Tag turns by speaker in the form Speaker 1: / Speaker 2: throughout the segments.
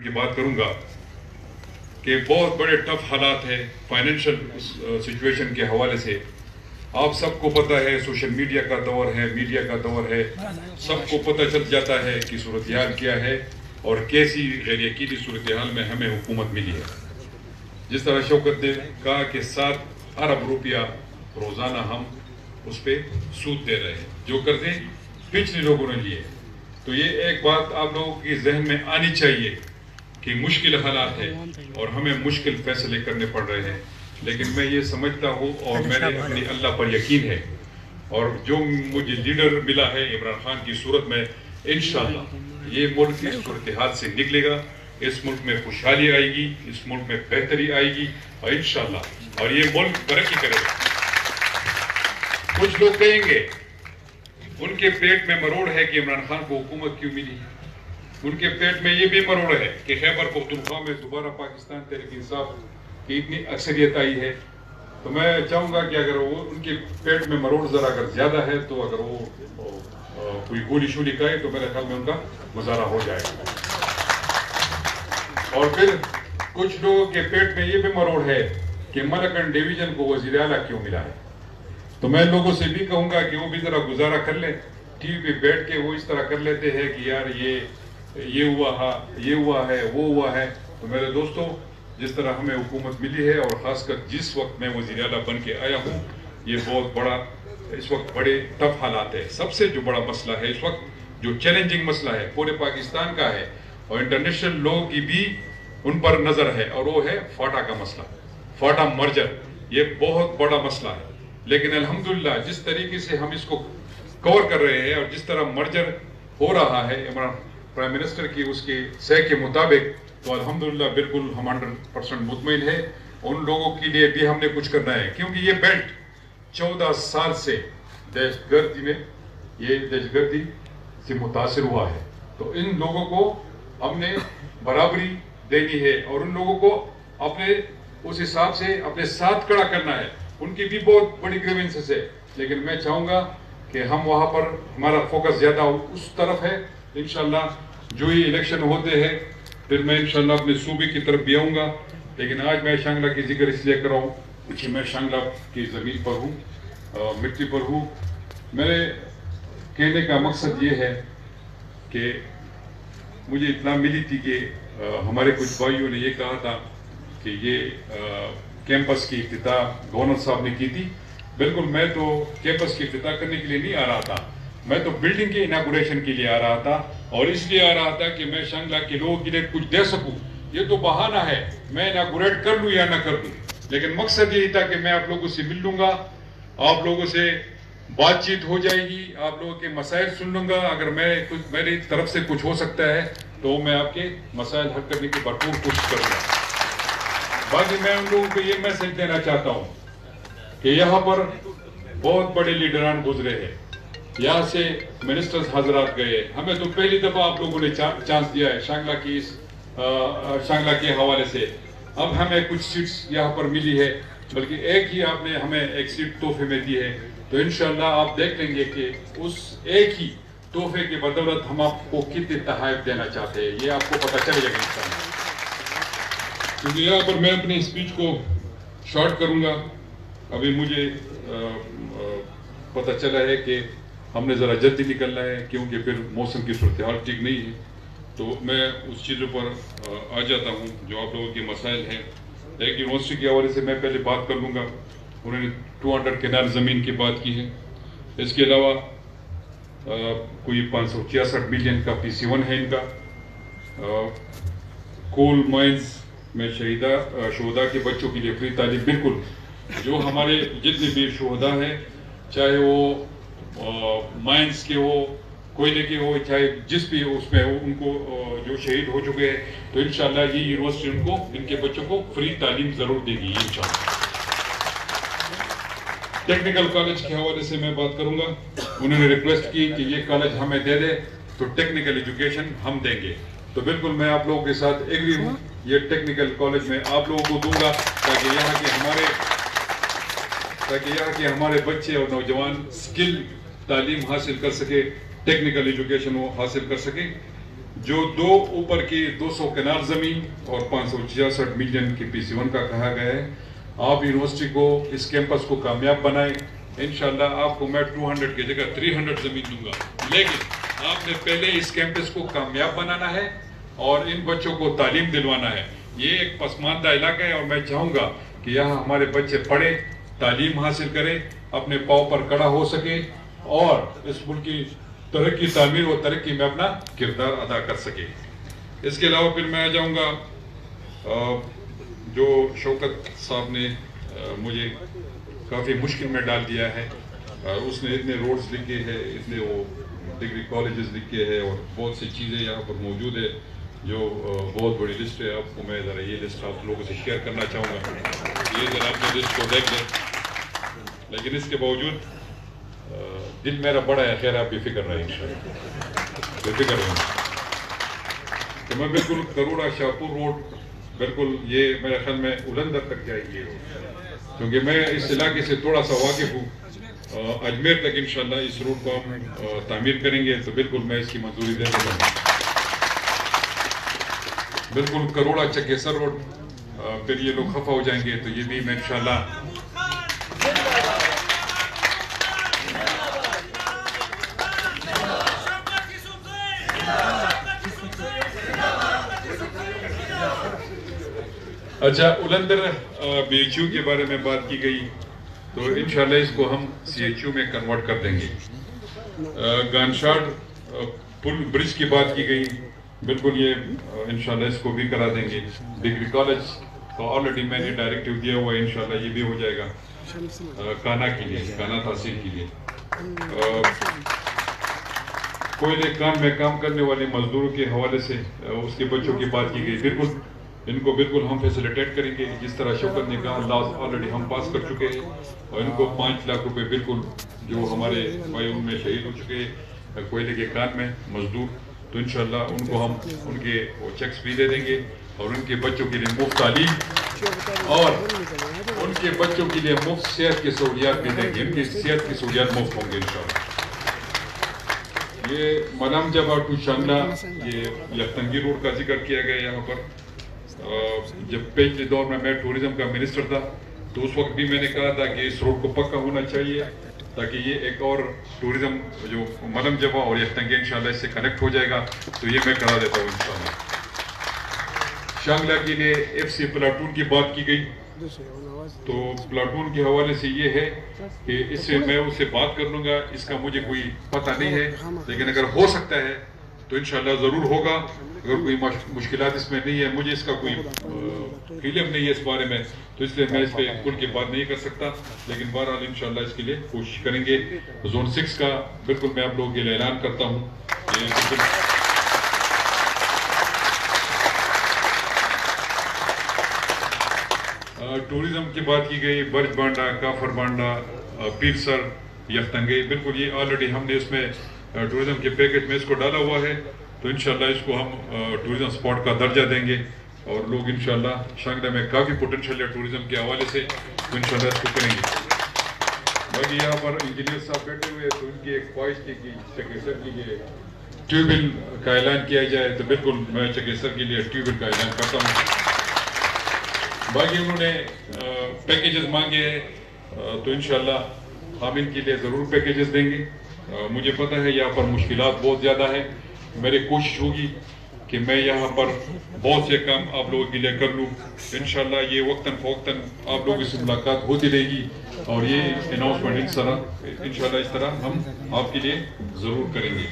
Speaker 1: की बात करूंगा कि बहुत बड़े टफ हालात है फाइनेंशियल सिचुएशन के हवाले से। आप सबको पता है सोशल मीडिया का दौर है, मीडिया का दौर है, सबको पता चल जाता है कि सूरत हाल क्या है और कैसी गैर यकीनी सूरत हाल में हमें हुकूमत मिली है। जिस तरह शौकत ने कहा कि 7 अरब रुपया रोज़ाना हम उस पर सूद दे रहे हैं, जो कर्जे पिछले लोगों ने लिए। तो ये एक बात आप लोगों की जहन में आनी चाहिए कि मुश्किल हालात है और हमें मुश्किल फैसले करने पड़ रहे हैं, लेकिन मैं ये समझता हूँ और मेरे अपनी अल्लाह पर यकीन है और जो मुझे लीडर मिला है इमरान खान की सूरत में, इंशाअल्लाह ये मुल्क इस सूरत हाल से निकलेगा, इस मुल्क में खुशहाली आएगी, इस मुल्क में बेहतरी आएगी और इंशाअल्लाह और ये मुल्क तरक्की करेगा। कुछ लोग कहेंगे उनके पेट में मरोड़ है कि इमरान खान को हुकूमत क्यों मिली, उनके पेट में ये भी मरोड़ है कि खैबर पख्तूनख्वा में दोबारा पाकिस्तान तहरीक इंसाफ की इतनी अक्सरियत आई है। तो मैं चाहूँगा कि अगर वो उनके पेट में मरोड़ ज़रा अगर ज़्यादा है तो अगर वो कोई गोली शोली करे तो मेरे ख्याल में उनका गुजारा हो जाएगा। और फिर कुछ लोगों के पेट में ये भी मरोड़ है कि मलकन डिवीजन को वज़ीर आला क्यों मिला है। तो मैं लोगों से भी कहूँगा कि वो भी ज़रा गुजारा कर लें, टीवी पे बैठ के वो इस तरह कर लेते हैं कि यार ये हुआ है वो हुआ है। तो मेरे दोस्तों, जिस तरह हमें हुकूमत मिली है और ख़ासकर जिस वक्त मैं वज़ीर आला बन के आया हूँ, ये बहुत बड़ा इस वक्त बड़े टफ हालात है। सबसे जो बड़ा मसला है इस वक्त, जो चैलेंजिंग मसला है पूरे पाकिस्तान का है और इंटरनेशनल लोगों की भी उन पर नज़र है, और वो है फाटा का मसला, फाटा मर्जर। ये बहुत बड़ा मसला है, लेकिन अल्हम्दुलिल्लाह जिस तरीके से हम इसको कवर कर रहे हैं और जिस तरह मर्जर हो रहा है इमरान प्राइम मिनिस्टर की उसके सह के मुताबिक, तो अल्हम्दुलिल्लाह बिल्कुल हम 100% मुतमईन है। उन लोगों के लिए भी हमने कुछ करना है, क्योंकि ये बेल्ट 14 साल से दहशतगर्दी से मुतासिर हुआ है। तो इन लोगों को हमने बराबरी देनी है और उन लोगों को अपने उस हिसाब से अपने साथ खड़ा करना है। उनकी भी बहुत बड़ी ग्रीवेंसेस है, लेकिन मैं चाहूँगा कि हम वहाँ पर हमारा फोकस ज़्यादा उस तरफ है। इंशाल्लाह जो ही इलेक्शन होते हैं फिर मैं इंशाल्लाह अपने सूबे की तरफ भी आऊँगा, लेकिन आज मैं शांगला की जिक्र इसलिए कर रहा हूँ कि मैं शांगला की ज़मीन पर हूँ, मिट्टी पर हूँ। मेरे कहने का मकसद ये है कि मुझे इत्तला मिली थी कि हमारे कुछ भाइयों ने ये कहा था कि ये कैंपस की इफ्तिताह गवर्नर साहब ने की थी। बिल्कुल, मैं तो कैंपस की इफ्तिताह करने के लिए नहीं आ रहा था, मैं तो बिल्डिंग के इनागुरेशन के लिए आ रहा था, और इसलिए आ रहा था कि मैं शांगला के लोगों के लिए कुछ दे सकूं। ये तो बहाना है, मैं इनागुरेट कर लूं या ना कर लूं, लेकिन मकसद यही था कि मैं आप लोगों से मिल लूंगा, आप लोगों से बातचीत हो जाएगी, आप लोगों के मसाइल सुन लूंगा। अगर मैं कुछ मेरी तरफ से कुछ हो सकता है तो मैं आपके मसाइल हल करने की भरपूर कोशिश करूंगा। बाकी मैं उन लोगों को ये मैसेज देना चाहता हूँ कि यहाँ पर बहुत बड़े लीडरान गुजरे हैं, यहाँ से मिनिस्टर्स हजरात गए। हमें तो पहली दफा आप लोगों ने चांस दिया है शांगला के हवाले से। अब हमें कुछ सीट्स यहाँ पर मिली है, बल्कि एक ही आपने हमें एक सीट तोहफे में दी है। तो इंशाल्लाह आप देख लेंगे कि उस एक ही तोहफे की बदौलत हम आपको कितने तहाइफ देना चाहते हैं, ये आपको पता चलेगा इंशाल्लाह। क्योंकि यहाँ पर मैं अपनी स्पीच को शॉर्ट करूँगा। अभी मुझे पता चला है कि हमने ज़रा जल्दी निकलना है, क्योंकि फिर मौसम की सूरत हाल ठीक नहीं है। तो मैं उस चीज़ों पर आ जाता हूँ जो आप लोगों के मसाइल हैं। एक यूनिवर्सिटी के हवाले से मैं पहले बात कर लूँगा। उन्होंने 200 केनाल ज़मीन की बात की है। इसके अलावा कोई 566 मिलियन का PC1 है इनका। कोल माइंस में शहीदा के बच्चों के लिए फ्री तालीम। बिल्कुल, जो हमारे जितने भी शोहदा हैं, चाहे वो माइंस के हो, कोयले के हो, चाहे जिस भी उसमें हो, उनको जो शहीद हो चुके हैं, तो इंशाल्लाह ये यूनिवर्सिटी उनको, इनके बच्चों को फ्री तालीम ज़रूर देगी इंशाल्लाह। टेक्निकल कॉलेज के हवाले से मैं बात करूंगा। उन्होंने रिक्वेस्ट की कि ये कॉलेज हमें दे दे तो टेक्निकल एजुकेशन हम देंगे। तो बिल्कुल मैं आप लोगों के साथ एग्री हूँ, ये टेक्निकल कॉलेज में आप लोगों को दूंगा ताकि यहाँ के हमारे बच्चे और नौजवान स्किल तालीम हासिल कर सके, टेक्निकल एजुकेशन वो हासिल कर सके। جو دو اوپر کی 200 کنال زمین اور 566 ملین کی PC1 کا کہا گیا ہے، آپ یونیورسٹی کو اس کیمپس کو کامیاب بنائیں. انشاءاللہ آپ کو میں 200 کی جگہ 300 زمین دوں گا، لیکن آپ نے پہلے اس کیمپس کو کامیاب بنانا ہے اور ان بچوں کو تعلیم دلوانا ہے. یہ ایک پسماندہ علاقہ ہے اور میں چاہوں گا کہ یہاں ہمارے بچے پڑھیں، تعلیم حاصل کریں، اپنے پاؤں پر کھڑا ہو سکے اور اس ملک کی ترقی، تعمیر و ترقی میں اپنا کردار ادا کر سکے. اس کے علاوہ پھر میں آ جاؤں گا جو شوکت صاحب نے مجھے کافی مشکل میں ڈال دیا ہے. اس نے اتنے روڈز لکھے ہیں، اتنے وہ ڈگری کالجز لکھے ہیں اور بہت سی چیزیں یہاں پر موجود ہے جو بہت بڑی لسٹ ہے. آپ کو میں ذرا یہ لسٹ آپ لوگوں سے شیئر کرنا چاہوں گا، یہ ذرا اپنے لسٹ کو دیکھ لیں. لیکن اس کے باوجود دل میرا بڑا ہے، خیر آپ بے فکر رہیں، بے فکر رہیں. تو میں بالکل کروڑا شاہپور روڈ، بالکل یہ میرے خیال میں الندر تک جائے گی، کیونکہ میں اس علاقے سے تھوڑا سا واقف ہوں. اجمیر تک انشاءاللہ اس روڈ کو ہم تعمیر کریں گے تو بالکل میں اس کی منظوری دے دیتا ہوں. بالکل کروڑا چکیسر روڈ، پھر یہ لوگ خفا ہو جائیں گے تو یہ بھی میں انشاءاللہ اچھا. الندر BHU کے بارے میں بات کی گئی تو انشاءاللہ اس کو ہم CHU میں کنورٹ کر دیں گے. گانشاڈ پل برج کی بات کی گئی، بالکل یہ انشاءاللہ اس کو بھی کرا دیں گے. ڈگری کالج تو آلریڈی میں نے ڈائریکٹیو دیا ہوا ہے، انشاءاللہ یہ بھی ہو جائے گا. کانا کے لیے، کانا تحصیل کے لیے کوئلے کام میں کام کرنے والے مزدوروں کے حوالے سے اس کے بچوں کی بات کی گئی. بالکل ان کو بالکل ہم فیسیلیٹیٹ کریں گے. جس طرح شوکت نے کہا لاز آلریڈی ہم پاس کر چکے ہیں اور ان کو 5 لاکھ روپے بالکل جو ہمارے بھائی ان میں شہید ہو چکے ہیں کوئلے کے کام میں مزدور، تو انشاءاللہ ان کو ہم ان کے وہ چیکس بھی دے دیں گے اور ان کے بچوں کے لیے مفت تعلیم اور ان کے بچوں کے لیے مفت صحت کی سہولیات بھی دیں گے. ان کی صحت کی سہولیات مفت ہوں گے انشاءاللہ. یہ ملم جبا ٹو شانگلہ، یہ یختنگی روڈ کا ذکر کیا گیا یہاں پر. جب پچھلے دور میں ٹورزم کا منسٹر تھا تو اس وقت بھی میں نے کہا تھا کہ اس روڈ کو پکا ہونا چاہیے تاکہ یہ ایک اور ٹورزم جو ملم جبا اور یختنگی انشاءاللہ اس سے کنیکٹ ہو جائے گا، تو یہ میں کرا دیتا ہوں انشاءاللہ. شانگلہ کے لیے FC پلاٹون کی بات کی گئی تو پلاٹون کے حوالے سے یہ ہے کہ اس سے میں اس سے بات کر لوں گا. اس کا مجھے کوئی پتہ نہیں ہے، لیکن اگر ہو سکتا ہے تو انشاءاللہ ضرور ہوگا. اگر کوئی مشکلات اس میں نہیں ہے، مجھے اس کا کوئی علم نہیں ہے اس بارے میں، تو اس لیے میں اس پہ کھل کے بات نہیں کر سکتا. لیکن بہرحال انشاءاللہ اس کے لیے کوشش کریں گے. زون 6 کا بالکل میں آپ لوگوں کے لیے اعلان کرتا ہوں. ٹورزم کی بات کی گئی، برج بانڈا، کافر بانڈا، پیرسر، یختنگی، بالکل یہ آلریڈی ہم نے اس میں ٹورزم کے پیکج میں اس کو ڈالا ہوا ہے. تو انشاءاللہ اس کو ہم ٹورزم سپاٹ کا درجہ دیں گے اور لوگ انشاءاللہ شانگلہ میں کافی پوٹنشل ہے ٹورزم کے حوالے سے، تو انشاءاللہ اس کو کریں گے. باقی یہاں پر انجینئر صاحب بیٹھے ہوئے تو ان کی ایک خواہش تھی کہ چکیسر کے لیے ٹیوبل کا اعلان کیا جائے، تو بالکل میں چکیسر کے لیے ٹیوبل کا اعلان کرتا ہوں. باقی انہوں نے پیکیجز مانگے ہیں تو انشاءاللہ ہم ان کے لیے ضرور پیکیجز دیں گے. مجھے پتہ ہے یہاں پر مشکلات بہت زیادہ ہیں. میری کوشش ہوگی کہ میں یہاں پر بہت سے کام آپ لوگوں کے لیے کر لوں. انشاءاللہ یہ وقتاً فوقتاً آپ لوگوں سے ملاقات ہوتی رہے گی اور یہ اناؤنسمنٹ انشاءاللہ اس طرح ہم آپ کے لیے ضرور کریں گے.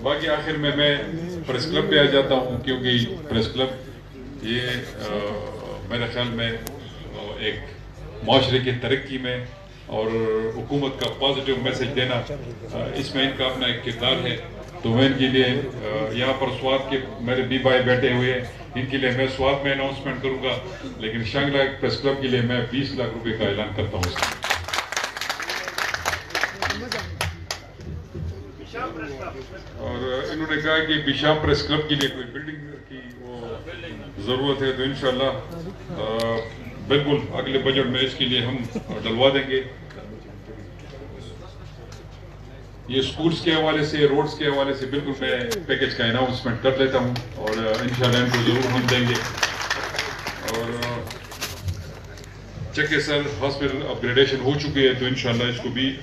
Speaker 1: باقی آخر میں پریس کلب پہ آ جاتا ہوں، کیونکہ پریس کلب یہ میرے خیال میں ایک معاشرے کی ترقی میں اور حکومت کا پازیٹیو میسج دینا، اس میں ان کا اپنا ایک کردار ہے. تو میں ان کے لیے یہاں پر سوات کے میرے بی بھائی بیٹھے ہوئے ہیں، ان کے لیے میں سوات میں اناؤنسمنٹ کروں گا، لیکن شانگلہ پریس کلب کے لیے میں 20 لاکھ روپے کا اعلان کرتا ہوں. اور انہوں نے کہا کہ بشام پریس کلب کے لیے کوئی بلڈنگ کی وہ ضرورت ہے، تو انشاءاللہ بالکل اگلے بجٹ میں اس کے لیے ہم ڈلوا دیں گے. یہ اسکولس کے حوالے سے، روڈس کے حوالے سے بالکل میں پیکج کا اناؤنسمنٹ کر لیتا ہوں، اور انشاءاللہ ان کو ضرور ہم دیں گے. اور چکے سر ہاسپٹل اپ گریڈیشن ہو چکی ہے، تو انشاءاللہ اس کو بھی